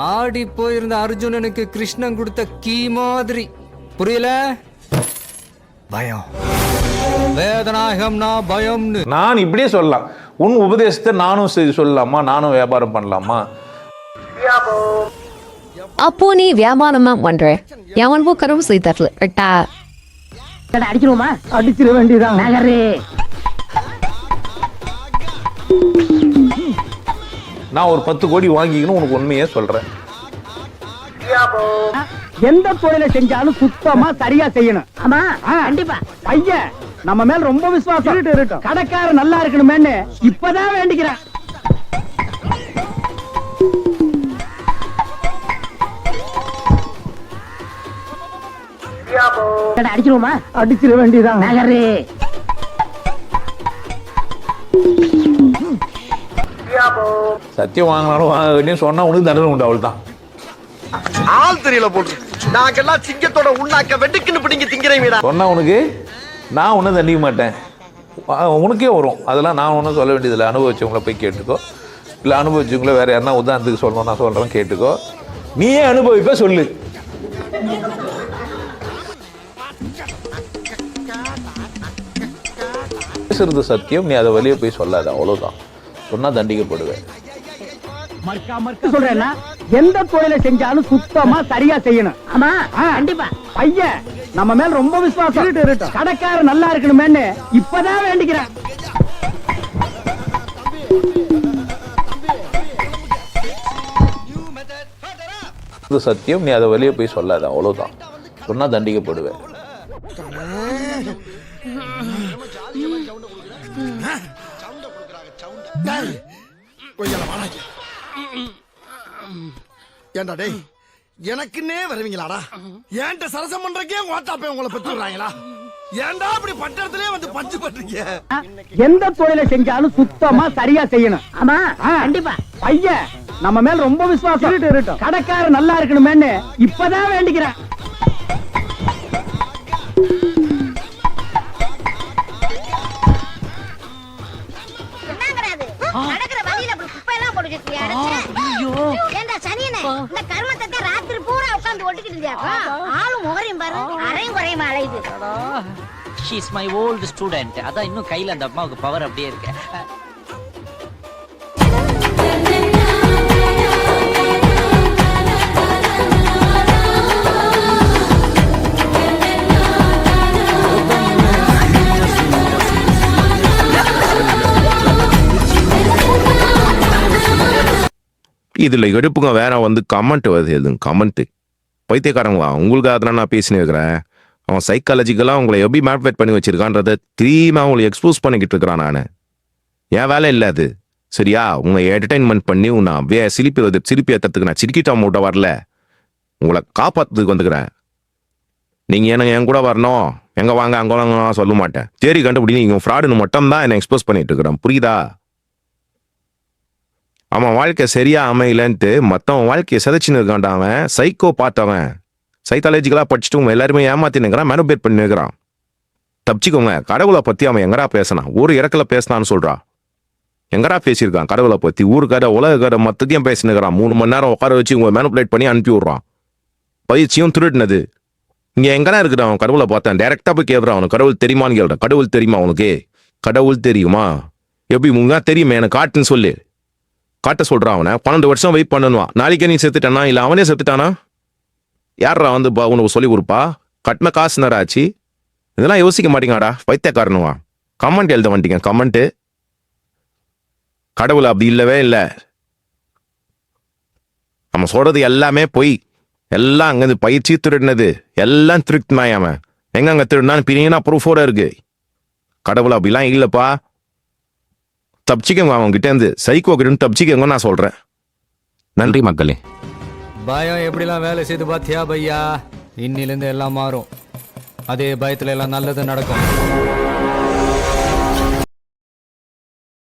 ஆடி போயிருந்த அர்ஜுனனுக்கு கிருஷ்ணன் கொடுத்த கீ மாதிரி. புரியல? பயம். வேதநாயகம்னா பயம்னு. நான் இப்படியே சொல்லலாம். உன் உபதேசத்தை நானும் சொல்லலாமா? நானும் வியாபாரம் பண்ணலாமா? அப்போ நீ வியாபாரமா பண்ற? எவன் கடவுள் செய்ய தரல. அடிச்சிருவோமா? அடிச்சிட வேண்டியதான். நகரே நான் ஒரு 10 கோடி வாங்கிக்கணும் உனக்கு உண்மையே சொல்றேன். எந்த தொழிலை செஞ்சாலும் சுத்தமா சரியா செய்யணும். ஆமா கண்டிப்பா. பையன் நம்ம மேல ரொம்ப விசுவாசம். கடைக்கார நல்லா இருக்கணுமேன்னு இப்பதான் வேண்டிக்கிறேன். அடிச்சிருவோமா? அடிச்சிட வேண்டியதான். நகரே சத்தியம் வாங்கினாலும் வாங்க சொன்னா உனக்கு தண்டனை உண்டு. அவள் தான் ஆள் தெரியல போட்டு நாங்கெல்லாம் சிங்கத்தோட உண்ணாக்க வெட்டுக்குன்னு பிடிங்க திங்கிறீங்க. சொன்னா உனக்கு நான் ஒன்றும் தண்டிக்க மாட்டேன். உனக்கே வரும். அதெல்லாம் நான் ஒன்றும் சொல்ல வேண்டியதில்லை. அனுபவிச்சவங்கள போய் கேட்டுக்கோ. இல்லை அனுபவிச்சவங்கள வேற யாருன்னா உதாரணத்துக்கு சொல்லணும் நான் சொல்கிறேன் கேட்டுக்கோ. நீயே அனுபவிப்ப சொல்லு. பேசுறது சத்தியம். நீ அதை வெளியே போய் சொல்லாத. அவ்வளோதான். சொன்னா தண்டிக்கப்படுவேன். சொல்றேன்னா எந்த தொழிலை செஞ்சாலும் சுத்தமா சரியா செய்யணும். ஆமா கண்டிப்பா. பையன் நம்ம மேல ரொம்ப விசுவாசம். கடைக்கார நல்லா இருக்கணுமேன்னு இப்பதான் வேண்டிக்கிறேன். சத்தியம். நீ அதை வெளியே போய் சொல்லாத. அவ்வளோதான். சொன்னா தண்டிக்கப்படுவேன். ஏண்டா டேய் எனக்குன்னே வருவீங்களாடா? ஏன்ட்ட சரசம் பண்றக்கே ஓட்டாப்பே உங்களை பெற்றுறாங்களா? ஏன்டா அப்படி பட்டத்திலே வந்து பஞ்சு பண்றீங்க? எந்த தொழிலை செஞ்சாலும் சுத்தமா சரியா செய்யணும். ஆமா கண்டிப்பா. பையன் நம்ம மேல ரொம்ப விசுவாசம். கடைக்கார நல்லா இருக்கணுமேன்னு இப்பதான் வேண்டிக்கிறேன். She is my old student. அதான் இன்னும் கையில அந்த அம்மாவுக்கு பவர் அப்படியே இருக்கு. இதுல எடுப்புங்க வேற வந்து கமெண்ட் வருது. எதுவும் கமெண்ட் பைத்தியக்காரங்களா உங்களுக்கு அதெல்லாம் நான் பேசினு இருக்கிறேன். அவன் சைக்காலஜிக்கலாக உங்களை எப்படி மேனிபுலேட் பண்ணி வச்சிருக்கான்றதை திரும்ப அவங்களை எக்ஸ்போஸ் பண்ணிக்கிட்டு இருக்கிறான். நான் என் வேலை இல்லை அது. சரியா? உங்களை என்டர்டைன்மெண்ட் பண்ணி உன்னை சிரிப்பி ஏற்றுறதுக்கு நான் சிரிக்கிட்ட மூட்ட வரல. உங்களை காப்பாற்றுறதுக்கு வந்துக்கிறேன். நீங்கள் எனக்கு என் கூட வரணும், எங்கே வாங்க அங்கே வாங்க சொல்ல மாட்டேன். தேடி கண்டுபிடி நீங்கள் ஃப்ராடுன்னு மட்டும்தான் என்னை எக்ஸ்போஸ் பண்ணிட்டு இருக்கிறேன். புரியுதா? அவன் வாழ்க்கை சரியா அமையலன்ட்டு மற்றவன் வாழ்க்கையை சிதைச்சின்னு இருக்கான்டா. அவன் சைக்கோ பார்த்தவன். சைக்காலஜிக்கலாக படிச்சுட்டு உங்க எல்லாருமே ஏமாத்தினுக்கிறான், மேனுபேட் பண்ணிக்கிறான். தப்பிச்சுக்கோங்க. கடவுளை பற்றி அவன் எங்கடா பேசினான்? ஒரு இறக்கல பேசினான்னு சொல்றான். எங்கடா பேசியிருக்கான் கடவுளை பற்றி? ஊரு கதை உலக கதை மொத்தத்தையும் பேசினுக்கிறான். 3 மணி நேரம் உட்கார வச்சு உங்களை மேனுபுலேட் பண்ணி அனுப்பி விட்றான். பயிற்சியும் திருடினது. இங்கே எங்கடா இருக்கிறான் அவன்? கடவுளை பார்த்தேன். டைரக்டா போய் கேட்குறான். அவனுக்கு கடவுள் தெரியுமான்னு கேட்குறான். கடவுள் தெரியுமா உனக்கு? கடவுள் தெரியுமா? எப்படி முங்க தெரியுமே எனக்கு காட்டுன்னு சொல்லு. காட்ட சொல்றான். அவனை 12 வருஷம் வெயிட் பண்ணுவான். நாளைக்கே நீ செத்துட்டானா இல்லை அவனே செத்துட்டானா? யாரா வந்து உனக்கு சொல்லி கொடுப்பா? கட்டின காசு நேராச்சு. இதெல்லாம் யோசிக்க மாட்டீங்கடா. பைத்தியக்காரனுவா. கமெண்ட் எழுத மாட்டீங்க. கமெண்ட் கடவுள் அப்படி இல்லவே இல்லை. நம்ம சொல்றது எல்லாமே பொய். எல்லாம் அங்கிருந்து பயிற்சி திருடினது. எல்லாம் திருட்டுனாய். அவன் எங்க அங்க திருடினான்னு பின்னா ப்ரூஃபோட இருக்கு. கடவுள் அப்படிலாம் இல்லப்பா. தப்பிச்சிக்கங்க அவங்க கிட்ட இருந்து. சைக்கோ கிட்ட தப்பிச்சிக்கங்க நான் சொல்றேன். நன்றி மக்களே. பயம் எப்படிலாம் வேலை செய்து பாத்தியா பையா? இன்னிலிருந்து எல்லாம் மாறும். அதே பயத்துல எல்லாம் நல்லது நடக்கும்.